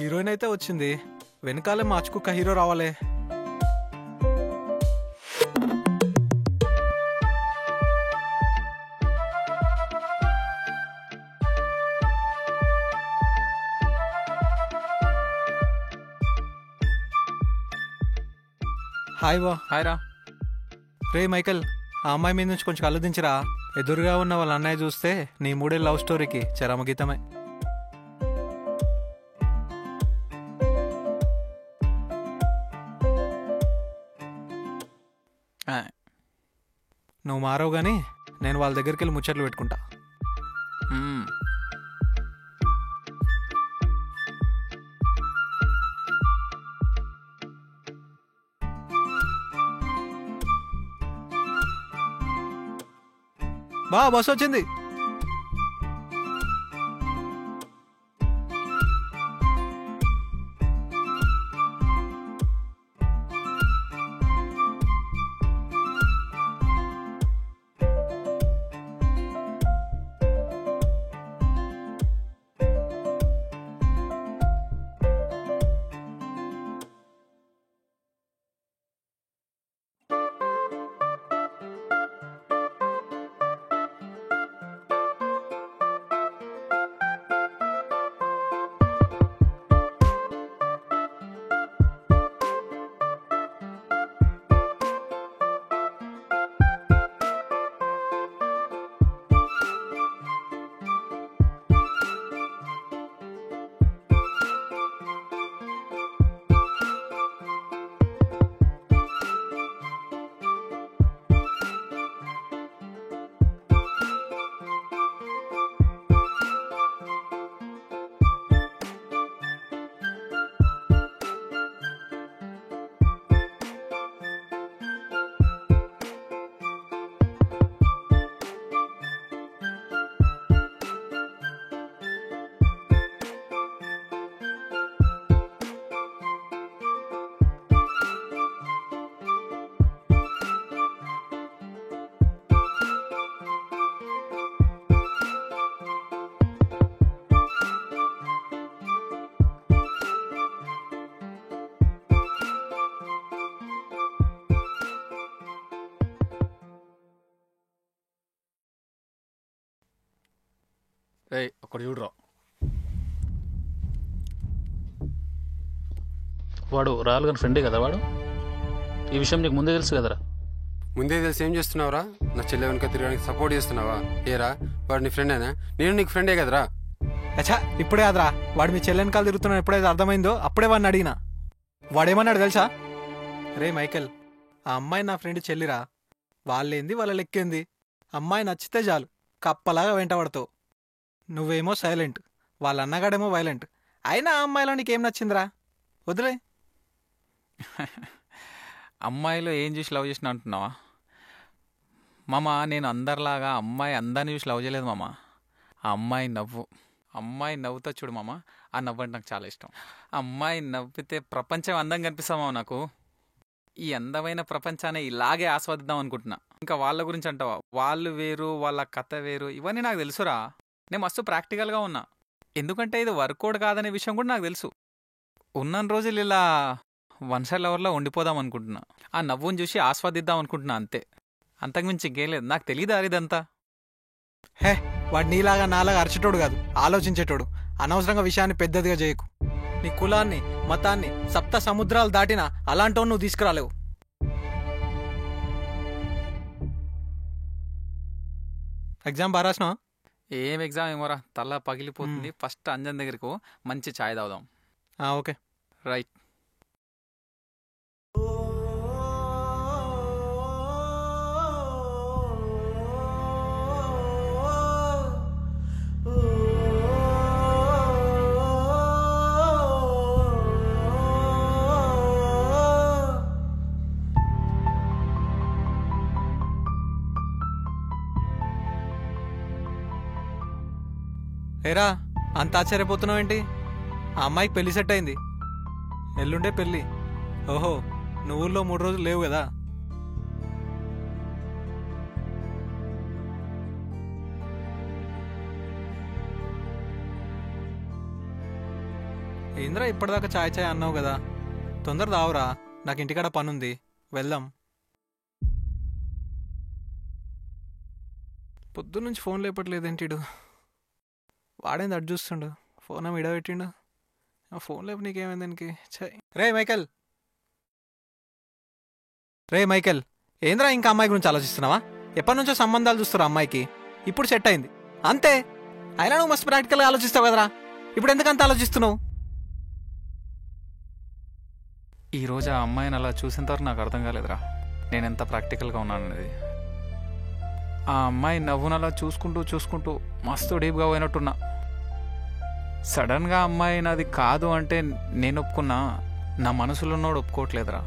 Heroine అయితే వచ్చింది, వెనకాలే మార్చుకుక్క హీరో రావాలే. హాయ్ బా. హాయ్ రా. రే మైకల్, ఆ అమ్మాయి మీద నుంచి కొంచెం కళ్ళు దించరా. ఎదురుగా ఉన్న వాళ్ళ అన్నయ్య చూస్తే నీ మూడే లవ్ స్టోరీకి చరమగీతమే. నువ్వు మారవు కానీ నేను వాళ్ళ దగ్గరికి వెళ్ళి ముచ్చట్లు పెట్టుకుంటా. బా, బస్ వచ్చింది. ఒకటి చూడరా, వాడు రాహుల్ గారి ఫ్రెండే కదా వాడు. ఈ విషయం నీకు ముందే తెలుసు కదరా. ముందే తెలిసి ఏం చేస్తున్నావురా? నా చెల్లె వెనుక తిరగడానికి సపోర్ట్ చేస్తున్నావా? ఏరా, వాడు నీ ఫ్రెండేనా? నేను నీకు ఫ్రెండే కదరా. అచ్చా, ఇప్పుడే కాదురా, వాడు మీ చెల్లెని కాలు తిరుగుతున్నా ఎప్పుడైతే అర్థమైందో అప్పుడే వాడిని అడిగినా. వాడేమన్నాడు తెలుసా? రే మైకేల్, ఆ అమ్మాయి నా ఫ్రెండ్ చెల్లిరా, వాళ్ళేంది వాళ్ళ లెక్కేంది, అమ్మాయి నచ్చితే చాలు కప్పలాగా వెంటబడతావు. నువ్వేమో సైలెంట్, వాళ్ళ అన్నగాడేమో వైలెంట్. అయినా ఆ అమ్మాయిలో నీకేం నచ్చిందిరా? వదిలే. అమ్మాయిలో ఏం చూసి లవ్ చేసిన అంటున్నావా మామ? నేను అందరిలాగా అమ్మాయి అందరిని చూసి లవ్ చేయలేదు మామ. ఆ అమ్మాయి నవ్వుతా చూడు మామ, ఆ నవ్వు అంటే నాకు చాలా ఇష్టం. అమ్మాయి నవ్వితే ప్రపంచం అందంగా కనిపిస్తామా నాకు. ఈ అందమైన ప్రపంచాన్ని ఇలాగే ఆస్వాదిద్దాం అనుకుంటున్నా. ఇంకా వాళ్ళ గురించి అంటావా? వాళ్ళు వేరు, వాళ్ళ కథ వేరు, ఇవన్నీ నాకు తెలుసురా. నేను మస్తు ప్రాక్టికల్గా ఉన్నా, ఎందుకంటే ఇది వర్కౌట్ కాదనే విషయం కూడా నాకు తెలుసు. ఉన్న రోజులు ఇలా వన్ సైడ్ లవర్లో ఉండిపోదాం అనుకుంటున్నా. ఆ నవ్వుని చూసి ఆస్వాదిద్దాం అనుకుంటున్నా, అంతే. అంతకుమించి ఇంకేం లేదు. నాకు తెలియదు ఇదంతా. హే, వాడు నీలాగా నాలాగా అరచేటోడు కాదు, ఆలోచించేటోడు. అనవసరంగా విషయాన్ని పెద్దదిగా చేయకు. నీ కులాన్ని, మతాన్ని, సప్త సముద్రాలు దాటినా అలాంటో నువ్వు తీసుకురాలేవు. ఎగ్జామ్ బాగా రాసినా? ఏం ఎగ్జామ్ ఏమోరా, తల పగిలిపోతుంది. ఫస్ట్ అంజన్ దగ్గరకు మంచి ఛాయ్ తాగుదాం. Okay, right. ఏరా, అంత ఆశ్చర్యపోతున్నావు ఏంటి? ఆ అమ్మాయికి పెళ్లి సెట్ అయింది, ఎల్లుండే పెళ్ళి. ఓహో, నువ్వు ఊళ్ళో 3 రోజులు లేవు కదా? ఏంద్రా ఇప్పటిదాకా చాయ్ చాయ్ అన్నావు కదా, తొందర దావురా, నాకు ఇంటికాడ పనుంది, వెళ్దాం. పొద్దున్నుంచి ఫోన్ లేపట్లేదేంటిడు, వాడేంది అడ్డు చూస్తుండు, ఫోన్ ఏమో ఇడబెట్టిండు. ఫోన్ లేపు నీకేమైంది దానికి. రే మైకేల్, రే మైకేల్, ఏంద్రా ఇంకా అమ్మాయి గురించి ఆలోచిస్తున్నావా? ఎప్పటి నుంచో సంబంధాలు చూస్తారా అమ్మాయికి, ఇప్పుడు సెట్ అయింది అంతే. అయినా నువ్వు మస్తు ప్రాక్టికల్గా ఆలోచిస్తావు కదరా, ఇప్పుడు ఎందుకంత ఆలోచిస్తున్నావు? ఈరోజు ఆ అమ్మాయిని అలా చూసేంతవరకు నాకు అర్థం కాలేదురా నేను ఎంత ప్రాక్టికల్గా ఉన్నాననేది. ఆ అమ్మాయి నవ్వును అలా చూసుకుంటూ చూసుకుంటూ మస్తు డీప్గా పోయినట్టున్నా. సడన్గా అమ్మాయి నాది కాదు అంటే నేను ఒప్పుకున్నా, నా మనసులో ఉన్నోడు ఒప్పుకోవట్లేదురా.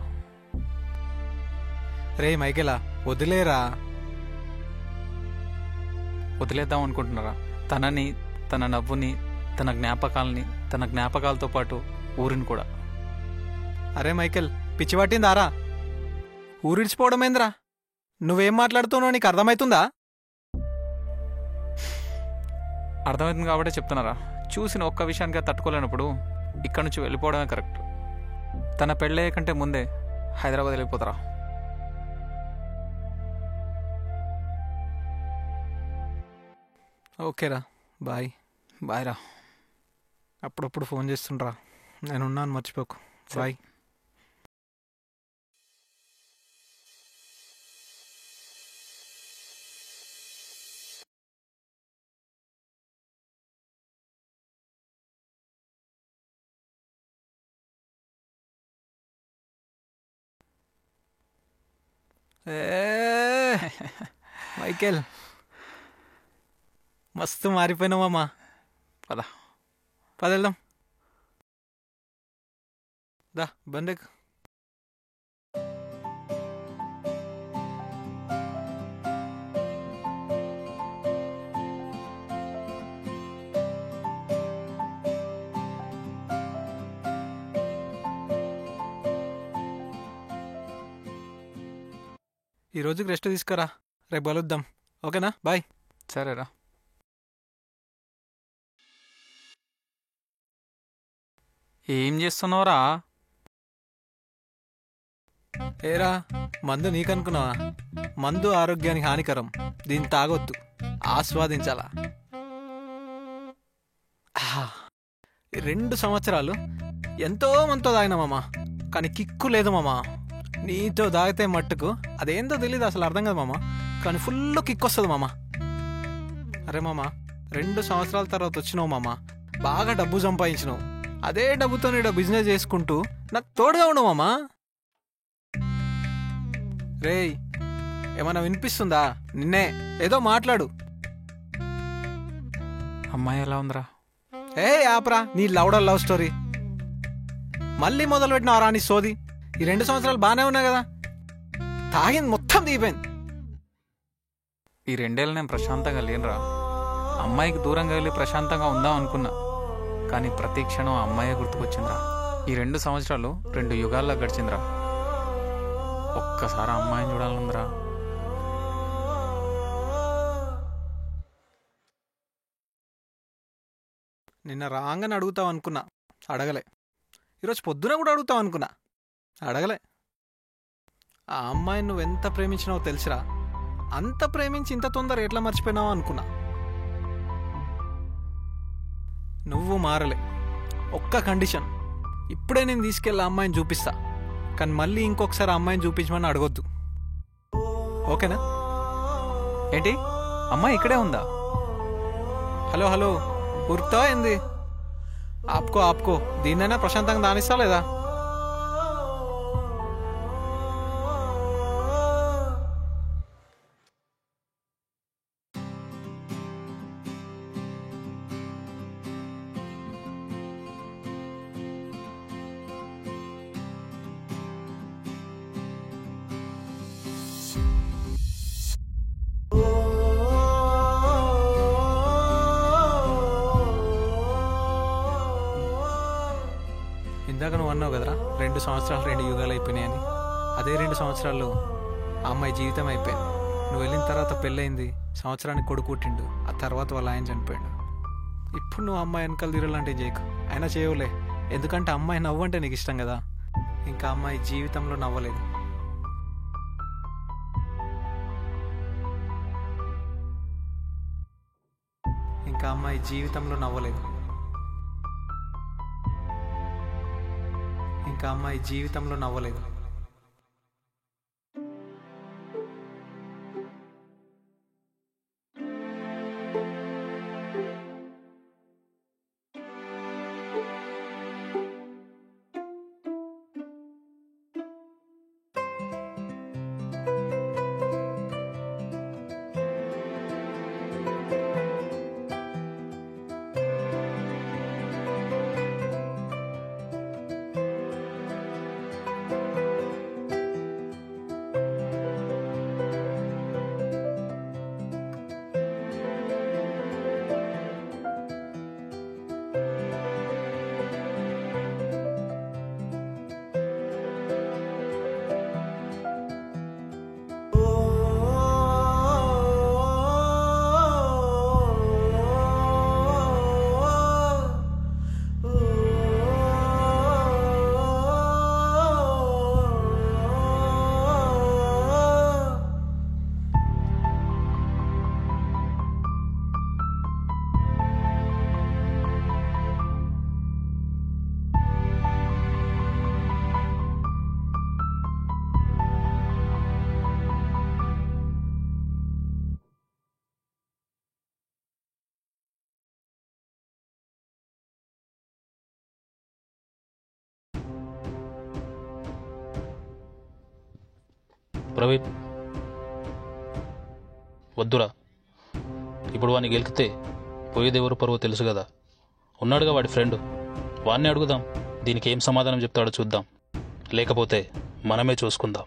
రే మైకేలా, వదిలేరా. వదిలేద్దాం అనుకుంటున్నారా? తనని, తన నవ్వుని, తన జ్ఞాపకాలని, తన జ్ఞాపకాలతో పాటు ఊరిని కూడా. అరే మైకేల్, పిచ్చి పట్టిందారా? ఊరిడిచిపోవడం ఏంద్రా? నువ్వేం మాట్లాడుతున్నావు నీకు అర్థమవుతుందా? అర్థమవుతుంది కాబట్టే చెప్తున్నారా. చూసిన ఒక్క విషయానికి తట్టుకోలేనప్పుడు ఇక్కడి నుంచి వెళ్ళిపోవడమే కరెక్ట్. తన పెళ్ళయ్యే కంటే ముందే హైదరాబాద్ వెళ్ళిపోతారా. ఓకేరా, బాయ్. బాయ్ రా. అప్పుడప్పుడు ఫోన్ చేస్తుండ్రా, నేనున్నాను, మర్చిపోకు. బాయ్. మైకేల్, మస్తు మారిపోయినావమ్మా. పద పదెళ్దాం, దా బండెక్. ఈ రోజుకి రెస్ట్ తీసుకురా, రేపు కలుద్దాం, ఓకేనా? బాయ్. సరేరా. ఏం చేస్తున్నావురా? ఏరా, మందు నీకనుకున్నావా? మందు ఆరోగ్యానికి హానికరం, దీన్ని తాగొద్దు, ఆస్వాదించాలా. 2 సంవత్సరాలు ఎంతో మంతో తాగినామమ్మా, కానీ కిక్కు లేదు మామా. నీతో తాగితే మట్టుకు అదేందో తెలీదు, అసలు అర్థం కదా మామ, కానీ ఫుల్ కిక్ వస్తుంది మామ. అరే మామ, 2 సంవత్సరాల తర్వాత వచ్చినావు మామ, బాగా డబ్బు సంపాదించినావు, అదే డబ్బుతో నీడ బిజినెస్ చేసుకుంటూ నాకు తోడుగా ఉండవు మామ. రేయ్, ఏమన్నా వినిపిస్తుందా? నిన్నే ఏదో మాట్లాడు. అమ్మాయి ఎలా ఉందిరా? ఆపరా నీ లౌడర్ లవ్ స్టోరీ, మళ్ళీ మొదలు పెట్టినావరా నీ సోది. ఈ 2 సంవత్సరాలు బాగానే ఉన్నాయి కదా, తాగింది మొత్తం దిగిపోయింది. ఈ 2 ఏళ్ళు నేను ప్రశాంతంగా లేనురా. అమ్మాయికి దూరంగా వెళ్ళి ప్రశాంతంగా ఉందాం అనుకున్నా, కానీ ప్రతి క్షణం ఆ అమ్మాయే గుర్తుకొచ్చిందిరా. ఈ 2 సంవత్సరాలు 2 యుగాల్లో గడిచిందిరా. ఒక్కసారి అమ్మాయిని చూడాలందిరా. నిన్న రాంగని అడుగుతావు అనుకున్నా, అడగలే. ఈరోజు పొద్దున కూడా అడుగుతావు అనుకున్నా, అడగలే. ఆ అమ్మాయిని నువ్వెంత ప్రేమించినావో తెలుసురా, అంత ప్రేమించి ఇంత తొందర ఎట్లా మర్చిపోయినావో అనుకున్నా. నువ్వు మారలే. ఒక్క కండిషన్, ఇప్పుడే నేను తీసుకెళ్ళి ఆ అమ్మాయిని చూపిస్తా, కానీ మళ్ళీ ఇంకొకసారి ఆ అమ్మాయిని చూపించమని అడగొద్దు, ఓకేనా? ఏంటి, అమ్మాయి ఇక్కడే ఉందా? హలో హలో, ఉరుకుతావా ఏంది? ఆపుకో ఆపుకో, దీన్నైనా ప్రశాంతంగా దానిస్తా లేదా? ఇందాక నువ్వు అన్నావు కదరా 2 సంవత్సరాలు 2 యుగాలు అయిపోయినాయని. అదే 2 సంవత్సరాల్లో ఆ అమ్మాయి జీవితం అయిపోయింది. నువ్వు వెళ్ళిన తర్వాత పెళ్ళయింది, సంవత్సరానికి కొడుకు పుట్టిండు, ఆ తర్వాత వాళ్ళ ఆయన చనిపోయాడు. ఇప్పుడు నువ్వు అమ్మాయి వెనకాల తిరగలాంటివి చేయకు, అయినా చేయవులే, ఎందుకంటే అమ్మాయి నవ్వు అంటే నీకు ఇష్టం కదా. ఇంకా అమ్మాయి జీవితంలో నవ్వలేదు. ఇంకా అమ్మాయి జీవితంలో నవ్వలేదు. ఇంకా అమ్మాయి జీవితంలో నవ్వలేదు. ప్రవీణ్ వద్దురా, ఇప్పుడు వాడిని గెలికితే పోయేదెవరు పరువో తెలుసు కదా. ఉన్నాడుగా వాడి ఫ్రెండ్, వాడిని అడుగుదాం. దీనికి ఏం సమాధానం చెప్తాడో చూద్దాం. లేకపోతే మనమే చూసుకుందాం.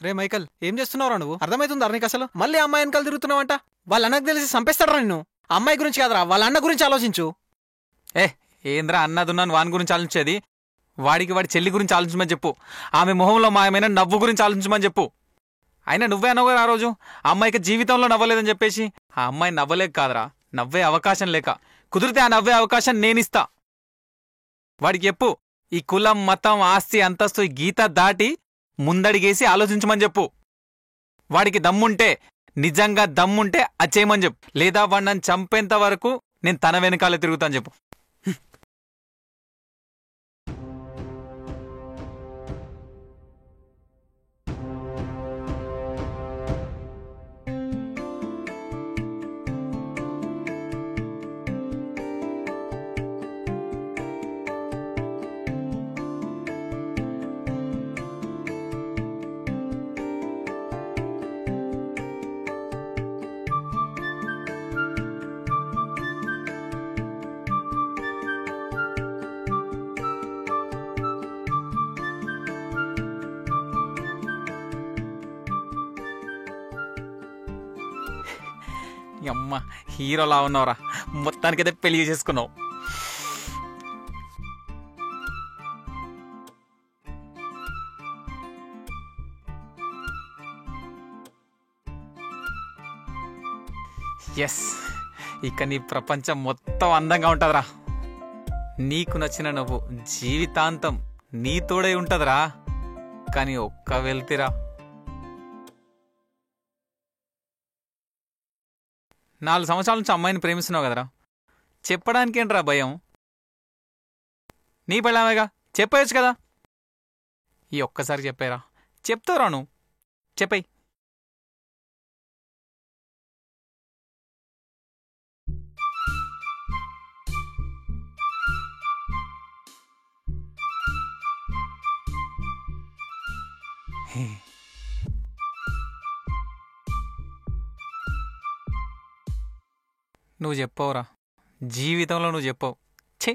రే మైకల్, ఏం చేస్తున్నావురా నువ్వు? అర్థమవుతుందా నీకు అసలు? మళ్ళీ అమ్మాయి వెనకాల తిరుగుతున్నావంట. వాళ్ళ అన్నకు తెలిసి చంపేస్తాడరా నిన్ను. అమ్మాయి గురించి కాదురా, వాళ్ళ అన్న గురించి ఆలోచించు. ఏంద్రా అన్నదున్నాను వాని గురించి ఆలోచించేది? వాడికి వాడి చెల్లి గురించి ఆలోచించమని చెప్పు. ఆమె మొహంలో మాయమైన నవ్వు గురించి ఆలోచించమని చెప్పు. అయినా నువ్వే అన్నావు కదా ఆ రోజు, ఆ అమ్మాయికి జీవితంలో నవ్వలేదని చెప్పేసి. ఆ అమ్మాయి నవ్వలేక కాదురా, నవ్వే అవకాశం లేక. కుదిరితే ఆ నవ్వే అవకాశం నేనిస్తా. వాడికి చెప్పు, ఈ కులం, మతం, ఆస్తి, అంతస్తు ఈ గీత దాటి ముందడిగేసి ఆలోచించమని చెప్పు. వాడికి దమ్ముంటే, నిజంగా దమ్ముంటే అది చేయమని చెప్పు. లేదా వాడు నన్ను చంపేంత వరకు నేను తన వెనకాలే తిరుగుతాను చెప్పు. అమ్మ హీరోలా ఉన్నావురా, మొత్తానికైతే పెళ్లి చేసుకున్నావు. ఎస్, ఇక నీ ప్రపంచం మొత్తం అందంగా ఉంటుందిరా. నీకు నచ్చిన నువ్వు జీవితాంతం నీ తోడై ఉంటుందిరా. కానీ ఒక్క వెళ్తిరా, 4 సంవత్సరాల నుంచి అమ్మాయిని ప్రేమిస్తున్నావు కదరా, చెప్పడానికేంట్రా భయం? నీ పెళ్ళామేగా, చెప్పేయచ్చు కదా. ఈ ఒక్కసారి చెప్పారా, చెప్తావురా నువ్వు, చెప్పేయ్. నువ్వు చెప్పవురా, జీవితంలో నువ్వు చెప్పవు. ఛే,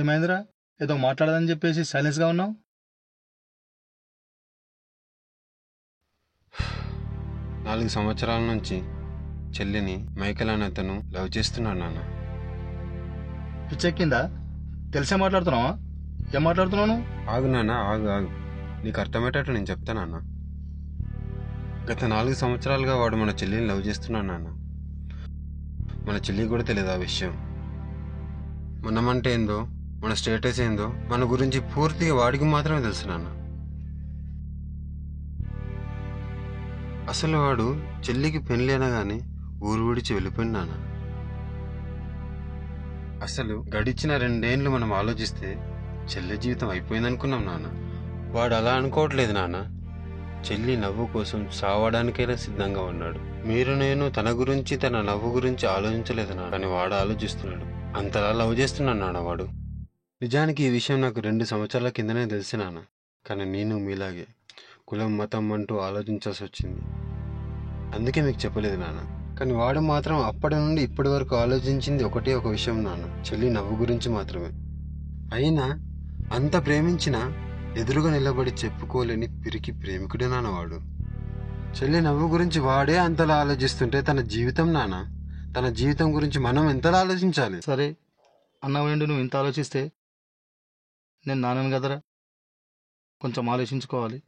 ఏమైందిరా, ఏదో మాట్లాడదని చెప్పేసి సైలెన్స్గా ఉన్నావు? 4 సంవత్సరాల నుంచి చెల్లిని మైకేల్ అనే అతను లవ్ చేస్తున్నాడు నాన్న. పిచ్చెక్కిందా? తెలిసే మాట్లాడుతున్నావా? ఏం మాట్లాడుతున్నావు? ఆగు నాన్న, ఆగు ఆగు, నీకు అర్థమయ్యేటట్టు నేను చెప్తా నాన్న. గత 4 సంవత్సరాలుగా వాడు మన చెల్లిని లవ్ చేస్తున్నాడు నాన్న. మన చెల్లికి కూడా తెలియదు ఆ విషయం. మనమంటే ఏందో, మన స్టేటస్ ఏందో, మన గురించి పూర్తిగా వాడికి మాత్రమే తెలుసు నాన్న. అసలు వాడు చెల్లికి పెళ్లి అనగానే ఊరు విడిచి వెళ్ళిపోయింది నాన్న. అసలు గడిచిన 2 ఏళ్ళు మనం ఆలోచిస్తే చెల్లి జీవితం అయిపోయింది అనుకున్నాం నాన్న. వాడు అలా అనుకోవట్లేదు నాన్న. చెల్లి నవ్వు కోసం చావడానికైనా సిద్ధంగా ఉన్నాడు. మీరు నేను తన గురించి, తన నవ్వు గురించి ఆలోచించలేదు నాన్న, కానీ వాడు ఆలోచిస్తున్నాడు. అంతలా లవ్ చేస్తున్నాడు నాన్న వాడు. నిజానికి ఈ విషయం నాకు 2 సంవత్సరాల కిందనే తెలిసి నాన్న, కానీ నేను మీలాగే కులం మతం అంటూ ఆలోచించాల్సి వచ్చింది. అందుకే మీకు చెప్పలేదు నాన్న. కానీ వాడు మాత్రం అప్పటి నుండి ఇప్పటి వరకు ఆలోచించింది ఒకటే ఒక విషయం నాన్న, చెల్లి నవ్వు గురించి మాత్రమే. అయినా అంత ప్రేమించినా ఎదురుగా నిలబడి చెప్పుకోలేని పిరికి ప్రేమికుడే నాన్న వాడు. చెల్లి నవ్వు గురించి వాడే అంతలా ఆలోచిస్తుంటే తన జీవితం నాన్న, తన జీవితం గురించి మనం ఎంతలా ఆలోచించాలి? సరే అన్నవేండు, నువ్వు ఇంత ఆలోచిస్తే నేను నాన్నను కదరా, కొంచెం ఆలోచించుకోవాలి.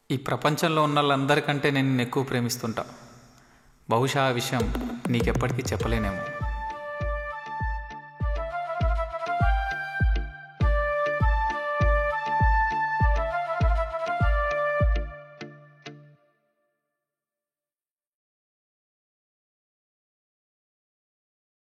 ఈ ప్రపంచంలో ఉన్న వాళ్ళందరికంటే నేను నిన్ను ఎక్కువ ప్రేమిస్తుంటా. బహుశా ఆ విషయం నీకెప్పటికీ చెప్పలేనేమో.